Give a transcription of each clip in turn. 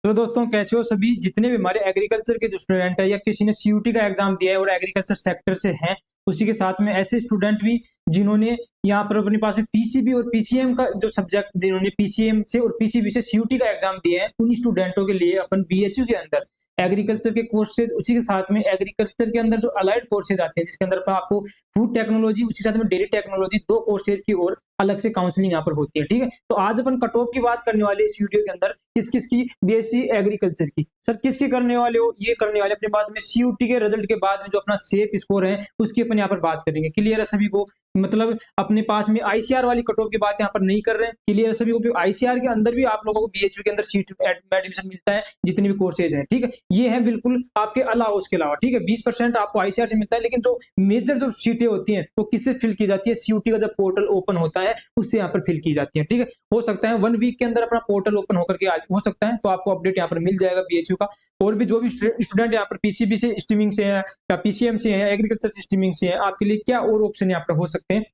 तो दोस्तों कैसे हो सभी, जितने भी हमारे एग्रीकल्चर के जो स्टूडेंट है या किसी ने सीयूटी का एग्जाम दिया है और एग्रीकल्चर सेक्टर से हैं, उसी के साथ में ऐसे स्टूडेंट भी जिन्होंने यहाँ पर अपने पास में पीसीबी और पीसीएम का जो सब्जेक्ट जिन्होंने पीसीएम से और पीसीबी से सीयूटी का एग्जाम दिया है, उन स्टूडेंटों के लिए अपन बीएचयू के अंदर एग्रीकल्चर के कोर्सेज, उसी के साथ में एग्रीकल्चर के अंदर जो अलाइड कोर्सेज आते हैं जिसके अंदर पर आपको फूड टेक्नोलॉजी, उसी के साथ में डेयरी टेक्नोलॉजी, दो कोर्सेज की और अलग से काउंसलिंग यहाँ पर होती है। ठीक है, तो आज अपन कट ऑफ की बात करने वाले इस वीडियो के अंदर किस किस की, बीएससी एग्रीकल्चर की। सर किसकी करने वाले हो? ये करने वाले अपने बाद में सीयूटी के रिजल्ट के बाद में जो अपना सेफ स्कोर है उसकी अपन यहाँ पर बात करेंगे। क्लियर है सभी को? मतलब अपने पास में आईसीआर वाली कट ऑफ की बात यहाँ पर नहीं कर रहे हैं। क्लियर है सभी को? आईसीआर के अंदर भी आप लोगों को बीएचयू के अंदर सीट एडमिशन मिलता है जितने भी कोर्सेज हैं। ठीक है, ये है बिल्कुल आपके अलावा, उसके अलावा। ठीक है, 20% आपको आईसीआर से मिलता है, लेकिन जो मेजर जो सीटें होती हैं वो किससे फिल की जाती है? सीयूटी का जब पोर्टल ओपन होता है उससे यहाँ पर फिल की जाती है। ठीक है, हो सकता है 1 वीक के अंदर अपना पोर्टल ओपन होकर के हो सकता है, तो आपको अपडेट यहाँ पर मिल जाएगा बीएचयू का। और भी जो भी स्टूडेंट यहाँ पर पीसीबी से स्ट्रीमिंग से है या पीसीएम से है, एग्रीकल्चर से स्ट्रीमिंग से है, आपके लिए क्या और ऑप्शन यहाँ पर हो सकते हैं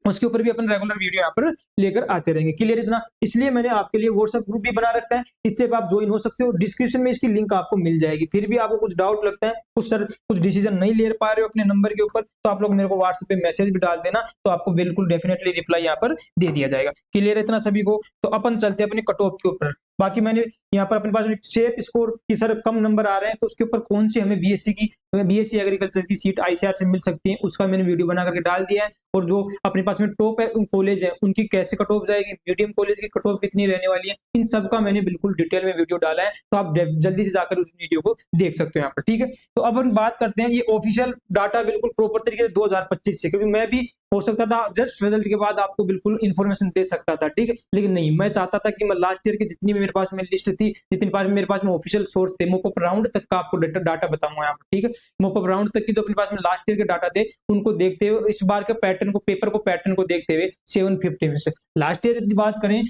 उसके ऊपर भी अपन रेगुलर वीडियो यहाँ पर लेकर आते रहेंगे। क्लियर इतना? इसलिए मैंने आपके लिए व्हाट्सएप ग्रुप भी बना रखा है, इससे आप ज्वाइन हो सकते हो। डिस्क्रिप्शन में इसकी लिंक आपको मिल जाएगी। फिर भी आपको कुछ डाउट लगता है, कुछ डिसीजन नहीं ले पा रहे हो अपने नंबर के ऊपर, तो आप लोग मेरे को व्हाट्सएप पे मैसेज भी डाल देना, तो आपको बिल्कुल डेफिनेटली रिप्लाई यहाँ पर दे दिया जाएगा। क्लियर इतना सभी को? तो अपन चलते हैं अपने कट ऑफ के ऊपर। बाकी मैंने यहाँ पर अपने पास सेफ स्कोर की सर कम नंबर आ रहे हैं, तो उसके ऊपर कौन सी हमें बीएससी एग्रीकल्चर की सीट आईसीआर से मिल सकती है, उसका मैंने वीडियो बना करके डाल दिया है। और जो अपने पास में टॉप कॉलेज है उनकी कैसे कट ऑफ जाएगी, मीडियम कॉलेज की कट ऑफ कितनी रहने वाली है, इन सब का मैंने बिल्कुल डिटेल में वीडियो डाला है, तो आप जल्दी से जाकर उस वीडियो को देख सकते हो यहाँ पर। ठीक है, तो अब हम बात करते हैं ये ऑफिशियल डाटा बिल्कुल प्रॉपर तरीके से 2025 से, क्योंकि मैं भी हो सकता था जस्ट रिजल्ट के बाद आपको बिल्कुल इन्फॉर्मेशन दे सकता था। ठीक है, लेकिन नहीं, मैं चाहता था कि मैं लास्ट ईयर की जितनी भी मेरे पास में लिस्ट थी, जितनी पास मेरे पास में ऑफिशियल सोर्स थे, मोपअप राउंड तक का आपको डाटा बताऊंगा यहाँ पर। ठीक है, मोपअप राउंड तक की जो अपने पास में लास्ट ईयर के डाटा थे उनको देखते हुए, इस बार के पैटर्न को, पेपर को पैटर्न को देखते हुए 750 में से लास्ट ईयर की बात करें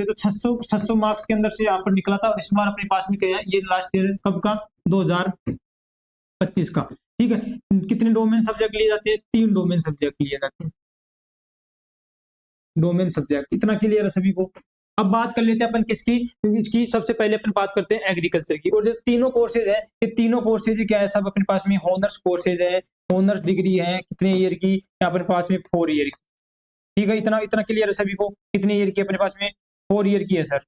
तो 600 मार्क्स के अंदर से यहाँ पर निकला था। इस बार अपने पास में क्या है, ये लास्ट ईयर कब का? 2025 का। ठीक है, कितने डोमेन सब्जेक्ट लिए जाते हैं? 3 डोमेन सब्जेक्ट लिए जाते हैं, डोमेन सब्जेक्ट। इतना क्लियर है सभी को? अब बात कर लेते हैं अपन किसकी, क्योंकि इसकी सबसे पहले अपन बात करते हैं एग्रीकल्चर की। और जो तीनों कोर्सेज है, ये तीनों कोर्सेज क्या है, सब अपने पास में ऑनर्स कोर्सेज है, ऑनर्स डिग्री है। कितने ईयर की? अपने पास में 4 ईयर की। ठीक है, इतना इतना क्लियर है सभी को? कितने ईयर की अपने पास में? 4 ईयर की है सर।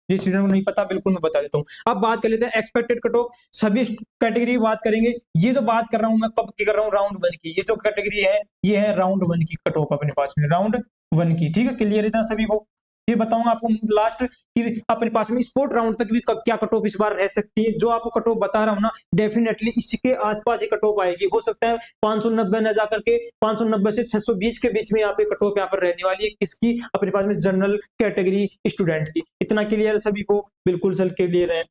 जिस स्टूडेंट को नहीं पता बिल्कुल मैं बता देता हूँ। अब बात कर लेते हैं एक्सपेक्टेड कट ऑफ, सभी कैटेगरी की बात करेंगे। ये जो बात कर रहा हूँ मैं कब की कर रहा हूँ? राउंड 1 की। ये जो कैटेगरी है ये है राउंड 1 की कट ऑफ अपने पास में, राउंड 1 की। ठीक है, क्लियर इतना सभी को? ये बताऊंगा आपको लास्ट की अपने पास में स्पोर्ट राउंड तक भी क्या कट ऑफ इस बार रह सकती है। जो आपको कट ऑफ बता रहा हूँ ना, डेफिनेटली इसके आसपास ही कट ऑफ आएगी। हो सकता है 590 न जाकर के 590 से 620 के बीच में यहाँ पे कट ऑफ यहाँ पर रहने वाली है। किसकी? अपने पास में जनरल कैटेगरी स्टूडेंट की। इतना क्लियर है सभी को? बिल्कुल सर क्लियर है।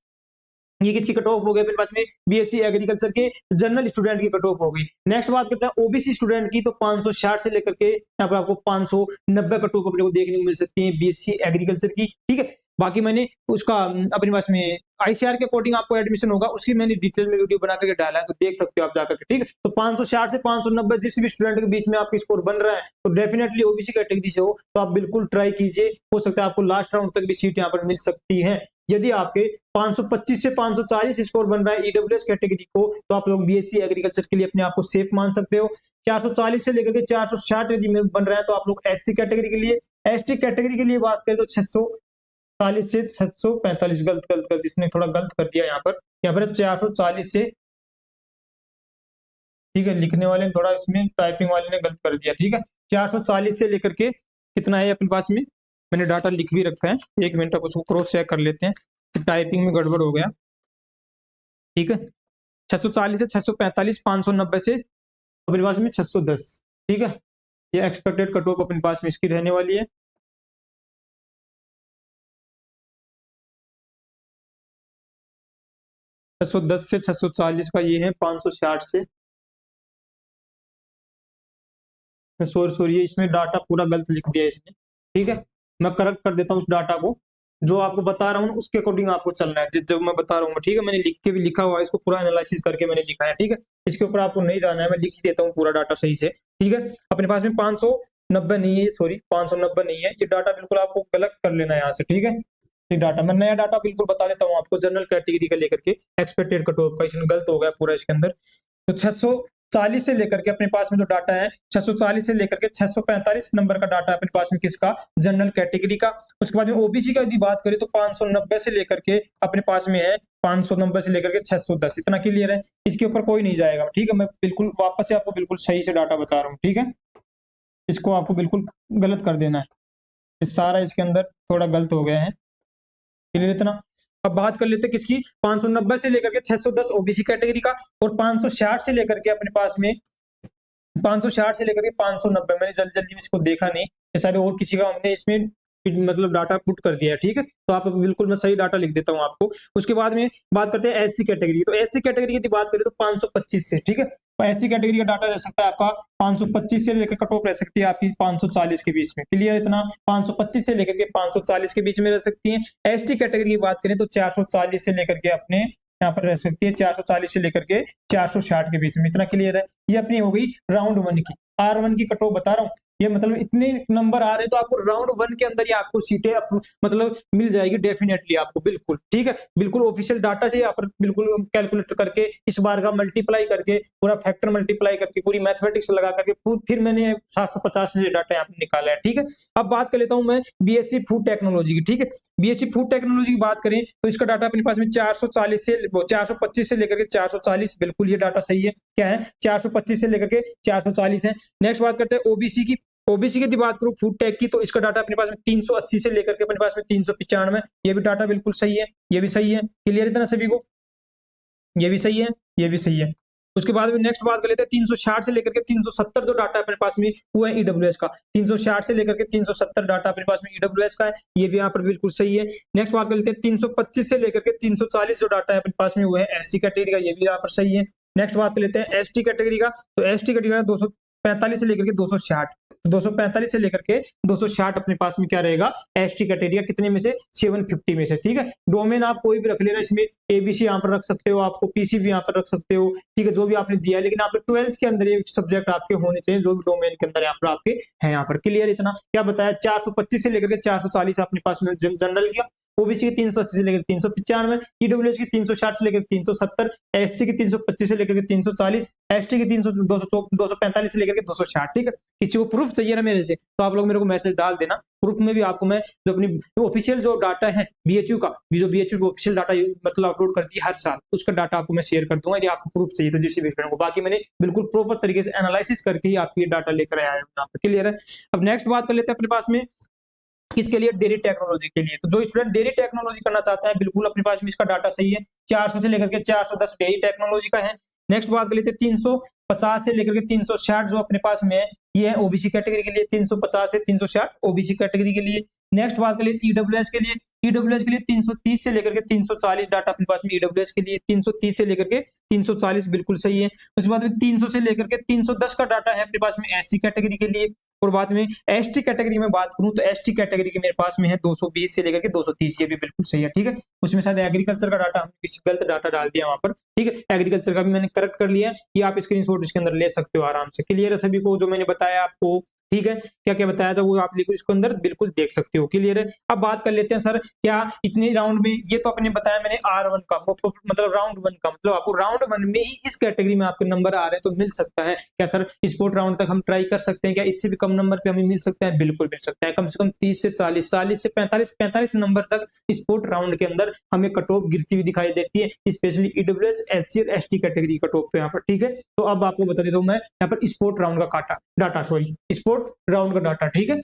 ये किसकी कट ऑफ हो गई? अपने पास में बीएससी एग्रीकल्चर के जनरल स्टूडेंट की कट ऑफ हो गई। नेक्स्ट बात करते हैं ओबीसी स्टूडेंट की, तो 560 से लेकर के यहाँ पर आपको 590 कट ऑफ अपने को देखने को मिल सकती है बीएससी एग्रीकल्चर की। ठीक है, बाकी मैंने उसका अपने पास में आईसीआर के अकॉर्डिंग आपको एडमिशन होगा, उसकी मैंने डिटेल में वीडियो बना करके डाला है, तो देख सकते हो आप जाकर के। ठीक है, तो 560 से 590 जिस भी स्टूडेंट के बीच में आपका स्कोर बन रहा है, तो डेफिनेटली ओबीसी कैटेगरी से हो तो आप बिल्कुल ट्राई कीजिए। हो सकता है आपको लास्ट राउंड तक भी सीट यहाँ पर मिल सकती है। यदि आपके 525 से 540 स्कोर बन रहा है ईडब्ल्यूएस कैटेगरी को, तो आप लोग बीएससी एग्रीकल्चर के लिए अपने आप को सेफ मान सकते हो। 440 से लेकर के 460 यदि बन रहा है तो आप लोग एससी कैटेगरी के लिए, एसटी कैटेगरी के लिए बात करें तो 640 से 645, गलत इसने थोड़ा गलत कर दिया यहाँ पर 440 से। ठीक है, लिखने वाले ने थोड़ा, इसमें टाइपिंग वाले ने गलत कर दिया। ठीक है, 440 से लेकर के कितना है अपने पास में, मैंने डाटा लिख भी रखा है, 1 मिनट तक उसको क्रॉस चेक कर लेते हैं, टाइपिंग में गड़बड़ हो गया। ठीक है, 640 से 645, 590 से अपने पास में 610। ठीक है, ये एक्सपेक्टेड कट ऑफ अपने पास में इसकी रहने वाली है। छह सौ 10 से 640 का ये है, 560 से, सॉरी इसमें डाटा पूरा गलत लिख दिया इसने। ठीक है, मैं करेक्ट कर देता हूँ उस डाटा को, जो आपको बता रहा हूँ उसके अकॉर्डिंग आपको चलना है, जब मैं बता रहा हूँ। ठीक है, मैंने लिख के भी लिखा हुआ है, इसको पूरा एनालिसिस करके मैंने लिखा है। ठीक है, इसके ऊपर आपको नहीं जाना है, मैं लिख ही देता हूँ पूरा डाटा सही से। ठीक है, अपने पास में 590 नहीं है, सॉरी 590 नहीं है, ये डाटा बिल्कुल आपको गलत कर लेना है यहाँ से। ठीक है, एक डाटा, मैं नया डाटा बिल्कुल बता देता हूँ आपको जनरल कैटेगरी का लेकर के एक्सपेक्टेड कट ऑफ का, इसमें गलत हो गया पूरा इसके अंदर। तो 640 से लेकर के अपने पास में जो डाटा है 640 से लेकर के 645 नंबर का डाटा अपने पास में किसका, जनरल कैटेगरी का। उसके बाद में ओबीसी का यदि बात करें तो 590 से लेकर के अपने पास में है 590 से लेकर के 610, इतना क्लियर है, इसके ऊपर कोई नहीं जाएगा। ठीक है, मैं बिल्कुल वापस से आपको बिल्कुल सही से डाटा बता रहा हूँ। ठीक है, इसको आपको बिल्कुल गलत कर देना है, इस सारा इसके अंदर थोड़ा गलत हो गया है, क्लियर इतना। अब बात कर लेते हैं किसकी, 590 से लेकर के 610 ओबीसी कैटेगरी का, और 560 से लेकर के अपने पास में 560 से लेकर के 590, मैंने जल्दी जल्दी में इसको देखा नहीं, ये शायद और किसी का हमने इसमें मतलब डाटा पुट कर दिया है। ठीक है, तो आप बिल्कुल मैं सही डाटा लिख देता हूँ आपको। उसके बाद में बात करते हैं एससी कैटेगरी, तो एससी कैटेगरी की बात करें तो 525 से, ठीक है, तो एससी कैटेगरी का डाटा रह सकता है आपका 525 से लेकर कट ऑफ रह सकती है आपकी 540 के बीच में, क्लियर इतना, 525 से लेकर के 540 के बीच में रह सकती है। एसटी कैटेगरी की बात करें तो 440 से लेकर के अपने यहाँ पर रह सकती है 440 से लेकर के 460 के बीच में, इतना क्लियर है। ये अपनी हो गई राउंड 1 की, R1 की कट ऑफ बता रहा हूँ, ये मतलब इतने नंबर आ रहे हैं तो आपको राउंड 1 के अंदर ही आपको सीटें मतलब मिल जाएगी डेफिनेटली आपको, बिल्कुल ठीक है, बिल्कुल ऑफिशियल डाटा से यहाँ पर बिल्कुल कैलकुलेट करके इस बार का मल्टीप्लाई करके पूरा फैक्टर मल्टीप्लाई करके पूरी मैथमेटिक्स लगा करके फिर मैंने 750 में डाटा यहाँ पे निकाला है। ठीक है, अब बात कर लेता हूँ मैं बीएससी फूड टेक्नोलॉजी की। ठीक है, बीएससी फूड टेक्नोलॉजी की बात करें तो इसका डाटा अपने पास में 440 से 425 से लेकर के 440, बिल्कुल ये डाटा सही है, क्या है 425 से लेकर के 440 है। नेक्स्ट बात करते हैं ओबीसी की, ओबीसी की बात करूं फूड टेक की, तो इसका डाटा अपने पास में 380 से लेकर के अपने पास में 395, ये भी डाटा बिल्कुल सही है, ये भी सही है, क्लियर इतना सभी को, ये भी सही है, ये भी सही है। उसके बाद में नेक्स्ट बात कर लेते हैं 360 से लेकर के 370 जो डाटा अपने पास में वो है ईडब्ल्यूएस का, 360 से लेकर के 370 डाटा अपने पास में ईडब्ल्यूएस का है, ये भी यहाँ पर बिल्कुल सही है। नेक्स्ट बात कर लेते हैं 325 से लेकर के 340 जो डाटा है अपने पास में वो है एससी कैटेगरी का, ये भी यहाँ पर सही है। नेक्स्ट बात कर लेते हैं एसटी कैटेगरी का, तो एसटी कैटेगरी का 245 से लेकर के 260, 245 से लेकर के 260 अपने पास में क्या रहेगा एसटी कैटेगरी का, कितने में से 750 में से। ठीक है, डोमेन आप कोई भी रख लेना, इसमें एबीसी यहाँ पर रख सकते हो, आपको पीसी भी यहाँ पर रख सकते हो, ठीक है, जो भी आपने दिया है, लेकिन आपके 12th के अंदर ये सब्जेक्ट आपके होने चाहिए जो भी डोमेन के अंदर यहाँ पर आपके हैं यहाँ पर, क्लियर इतना। क्या बताया 425 से लेकर के 440 अपने पास में जनरल किया, ओबीसी की 380 से लेकर 395, ईडब्ल्यूएस की 360 से लेकर 370, एससी की 325 से लेकर के 340, एसटी की 245 से लेकर के 260। ठीक है, किसी को प्रूफ चाहिए ना मेरे से तो आप लोग मेरे को मैसेज डाल देना, प्रूफ में भी आपको मैं जो अपनी ऑफिशियल जो डाटा है बीएचयू का, जो बीएचयू को ऑफिशियल डाटा मतलब अपलोड करती है हर साल, उसका डाटा आपको मैं शेयर कर दूंगा यदि आपको प्रूफ चाहिए तो जिस भी स्टूडेंट को। बाकी मैंने बिल्कुल प्रॉपर तरीके से एनालिसिस करके ही आपकी डाटा लेकर आया हूँ, क्लियर है। अब नेक्स्ट बात कर लेते हैं अपने पास में किसके लिए, डेयरी टेक्नोलॉजी के लिए। तो जो स्टूडेंट डेयरी टेक्नोलॉजी करना चाहता है बिल्कुल अपने पास में इसका डाटा सही है, 400 से लेकर के 410 डेयरी टेक्नोलॉजी का है। नेक्स्ट बात कर लेते हैं 350 से लेकर के 360 जो अपने पास में है ये है ओबीसी कैटेगरी के लिए, 350 से 360 ओबीसी कैटेगरी के लिए। नेक्स्ट बात कर लेते हैं ईडब्ल्यूएस के लिए, ईडब्ल्यूएस के लिए 330 से लेकर के 340 डाटा अपने पास में ईडब्ल्यूएस के लिए, 330 से लेकर के 340 बिल्कुल सही है। उसके बाद में 300 से लेकर के 310 का डाटा है अपने पास में एससी कैटेगरी के लिए। और बाद में एसटी कैटेगरी में बात करूं तो एसटी कैटेगरी के मेरे पास में है 220 से लेकर के 230, ये भी बिल्कुल सही है। ठीक है, उसमें शायद एग्रीकल्चर का डाटा हमने किसी गलत डाटा डाल दिया वहां पर, ठीक है, एग्रीकल्चर का भी मैंने करेक्ट कर लिया है, ये आप स्क्रीनशॉट इसके अंदर ले सकते हो आराम से, क्लियर है सभी को जो मैंने बताया आपको। ठीक है, क्या क्या बताया था वो आप लिखो इसके अंदर बिल्कुल देख सकते हो, क्लियर है। अब बात कर लेते हैं सर क्या इतने राउंड में, ये तो आपने बताया मैंने R1 का मतलब राउंड 1 का, मतलब आपको राउंड 1 में ही इस कैटेगरी में आपके नंबर आ रहे हैं तो मिल सकता है क्या सर स्पोर्ट राउंड तक हम ट्राई कर सकते हैं क्या, इससे भी कम नंबर पे हमें मिल सकता है, बिल्कुल मिल सकता है, कम से कम 30 से 40, 40 से 45 नंबर तक स्पोर्ट राउंड के अंदर हमें कट ऑफ गिरती हुई दिखाई देती है, स्पेशली ईडब्ल्यूएस एससी और एसटी कैटेगरी कट ऑफ तो यहाँ पर। ठीक है, तो अब आपको बता देता हूँ मैं यहाँ पर स्पोर्ट राउंड का डाटा सॉरी स्पोर्ट राउंड का डाटा। ठीक है,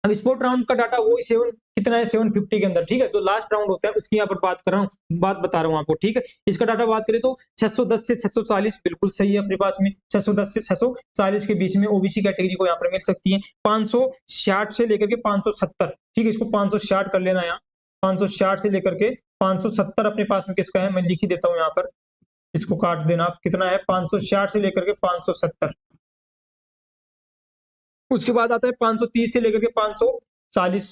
अब स्पोर्ट राउंड का डाटा वही 7 कितना है 750 के अंदर। ठीक है, जो लास्ट राउंड होता है उसकी यहाँ पर बात कर रहा हूँ, बात बता रहा हूँ आपको। ठीक है, इसका डाटा बात करें तो 610 से 640 बिल्कुल सही है अपने पास में, 610 से 640 के बीच में ओबीसी कैटेगरी को यहाँ पर मिल सकती है। 560 से लेकर के 570, ठीक है, इसको 560 कर लेना यहाँ, 560 से लेकर के 570 अपने पास में किसका है मैं लिख ही देता हूँ यहाँ पर, इसको काट देना आप, कितना है 560 से लेकर के 570। उसके बाद आता है 530 से लेकर के 540,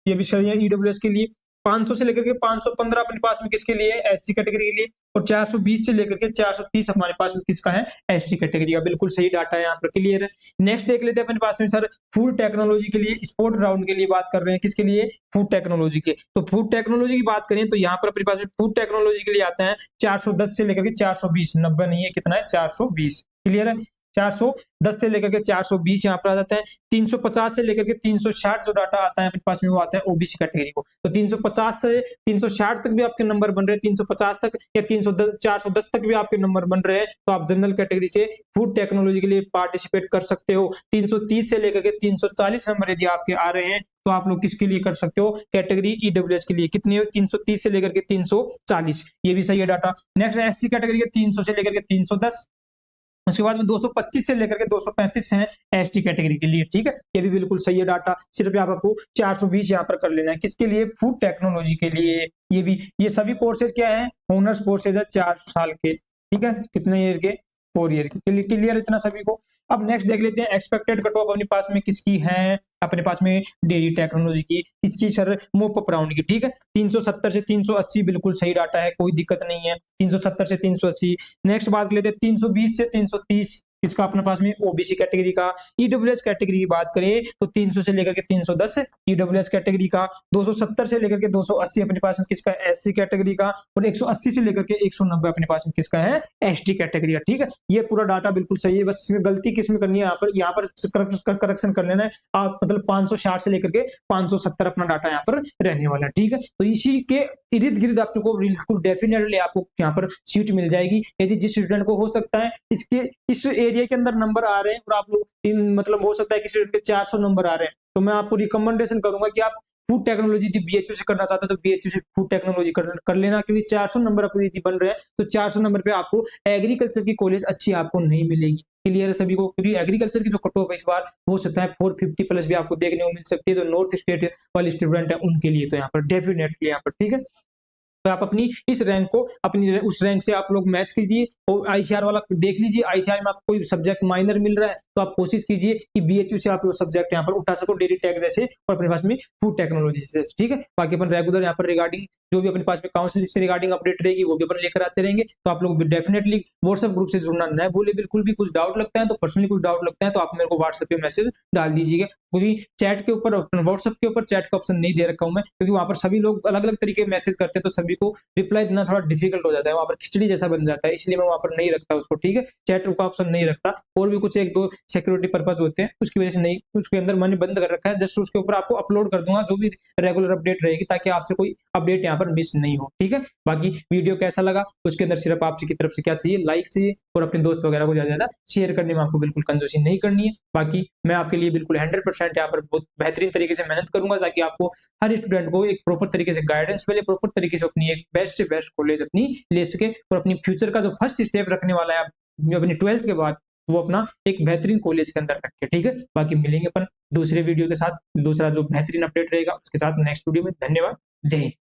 ये भी सही है ईडब्ल्यूएस के लिए। 500 से लेकर के 515 अपने पास में किसके लिए एससी कैटेगरी के लिए, और 420 से लेकर के 430 हमारे पास में किसका है एसटी कैटेगरी का। बिल्कुल सही डाटा है यहाँ पर, क्लियर है। नेक्स्ट देख लेते हैं अपने पास में सर फूड टेक्नोलॉजी के लिए, स्पोर्ट राउंड के लिए बात कर रहे हैं, किसके लिए फूड टेक्नोलॉजी के। तो फूड टेक्नोलॉजी की बात करें तो यहाँ पर अपने पास में फूड टेक्नोलॉजी के लिए आता है 410 से लेकर के 420, 90 नहीं है, कितना है 420, क्लियर है। 410 से लेकर के 420 यहाँ पर आ जाता है। 350 से लेकर के 360 जो डाटा आता है अपने पास में वो आता है ओबीसी कैटेगरी को। तो 350 से 360 तक भी आपके नंबर बन रहे हैं, 350 तक या 310 410 तक भी आपके नंबर बन रहे हैं, तो आप जनरल कैटेगरी से फूड टेक्नोलॉजी के लिए पार्टिसिपेट कर सकते हो। 330 से लेकर के 340 नंबर यदि आपके आ रहे हैं तो आप लोग किसके लिए कर सकते हो कैटेगरी ईडब्ल्यूएस के लिए, कितनी है 330 से लेकर के 340, ये भी सही है डाटा। नेक्स्ट एससी कैटेगरी के 300 से लेकर के 310, उसके बाद में 225 से लेकर के 235 हैं एसटी कैटेगरी के लिए, ठीक है, ये भी बिल्कुल सही है डाटा। सिर्फ आपको 420 यहाँ पर कर लेना है, किसके लिए फूड टेक्नोलॉजी के लिए। ये भी, ये सभी कोर्सेज क्या है ऑनर्स कोर्सेज है 4 साल के, ठीक है, कितने ईयर के 4 ईयर के, क्लियर इतना सभी को। अब नेक्स्ट देख लेते हैं एक्सपेक्टेड कट ऑफ अपने पास में किसकी है, अपने पास में डेयरी टेक्नोलॉजी की, किसकी सर मोप अप राउंड की, ठीक है। 370 से 380 बिल्कुल सही डाटा है, कोई दिक्कत नहीं है, 370 से 380। नेक्स्ट बात कर लेते हैं 320 से 330, इसका अपने पास में ओबीसी कैटेगरी का। ईडब्ल्यूएस कैटेगरी की बात करें तो 300 से लेकर के 310 ईडब्ल्यूएस कैटेगरी का। 270 से लेकर के 280 अपने पास में किसका एससी कैटेगरी का, और 180 से लेकर के 190 अपने पास में किसका है एसटी कैटेगरी का, ठीक है। ये पूरा डाटा बिल्कुल सही है, बस इसमें गलती किसमें करनी है, यहाँ पर करेक्शन कर लेना है आप, मतलब 560 से लेकर के 570 अपना डाटा यहाँ पर रहने वाला है, ठीक है। तो इसी के इर्द गिर्द आपको बिल्कुल डेफिनेटली आपको यहाँ पर सीट मिल जाएगी, यदि जिस स्टूडेंट को हो सकता है इसके इस एरिया के अंदर नंबर आ रहे हैं और आप लोग मतलब हो सकता है किसी स्टूडेंट के 400 नंबर आ रहे हैं, तो मैं आपको रिकमेंडेशन करूंगा कि आप फूड टेक्नोलॉजी यदि बीएचयू से करना चाहते हो तो बीएचयू से फूड टेक्नोलॉजी कर लेना, क्योंकि 400 नंबर आपको यदि बन रहे हैं तो 400 नंबर पे आपको एग्रीकल्चर की कॉलेज अच्छी आपको नहीं मिलेगी, क्लियर है सभी को, क्योंकि एग्रीकल्चर की जो कट ऑफ है इस बार हो सकता है 450 प्लस भी आपको देखने को मिल सकती है, जो नॉर्थ स्टेट वाले स्टूडेंट है उनके लिए तो यहाँ पर डेफिनेटली यहाँ पर, ठीक है। तो आप अपनी इस रैंक को अपनी उस रैंक से आप लोग मैच कीजिए और आईसीआर वाला देख लीजिए, आईसीआर में आपको कोई सब्जेक्ट माइनर मिल रहा है तो आप कोशिश कीजिए कि बीएचयू से आप सब्जेक्ट यहाँ पर उठा सको, डेयरी टेक जैसे और अपने पास में फूड टेक्नोलॉजी से, ठीक है। बाकी अपन रेगुलर यहाँ पर रिगार्डिंग जो भी अपने पास में काउंसिल से रिगार्डिंग अपडेट रहेगी वो भी अपन लेकर आते रहेंगे, तो आप लोग डेफिनेटली व्हाट्सएप ग्रुप से जुड़ना न भूले बिल्कुल भी। कुछ डाउट लगता है तो पर्सनली कुछ डाउट लगता है तो आप मेरे को व्हाट्सएप पे मैसेज डाल दीजिएगा, क्योंकि चैट के ऊपर व्हाट्सएप के ऊपर चैट का ऑप्शन नहीं दे रखा हूं मैं, क्योंकि वहां पर सभी लोग अलग अलग तरीके मैसेज करते हैं तो सभी को रिप्लाई देना थोड़ा डिफिकल्ट हो जाता है, वहां पर खिचड़ी जैसा बन जाता है, इसलिए मैं वहां पर नहीं रखता उसको, ठीक है। चैट का ऑप्शन नहीं रखता, और भी कुछ एक दो सिक्योरिटी पर्पज होते हैं उसकी वजह से नहीं, उसके अंदर मैंने बंद कर रखा है, जस्ट उसके ऊपर आपको अपलोड कर दूंगा जो भी रेगुलर अपडेट रहेगी, ताकि आपसे कोई अपडेट यहाँ पर मिस नहीं हो, ठीक है। बाकी वीडियो कैसा लगा उसके अंदर सिर्फ आपकी तरफ से क्या चाहिए, लाइक चाहिए, और अपने दोस्त वगैरह को ज्यादा शेयर करने में आपको बिल्कुल कंजूसी नहीं करनी है। बाकी मैं आपके लिए बिल्कुल 100% यहाँ पर बहुत बेहतरीन तरीके से मेहनत करूंगा, ताकि आपको हर स्टूडेंट को एक प्रॉपर तरीके से गाइडेंस मिले, प्रॉपर तरीके से अपनी एक बेस्ट से बेस्ट कॉलेज अपनी ले सके, और अपनी फ्यूचर का जो फर्स्ट स्टेप रखने वाला है अपनी 12th के बाद वो अपना एक बेहतरीन कॉलेज के अंदर रखे, ठीक है। बाकी मिलेंगे अपन दूसरे वीडियो के साथ, दूसरा जो बेहतरीन अपडेट रहेगा उसके साथ नेक्स्ट वीडियो में। धन्यवाद, जय हिंद।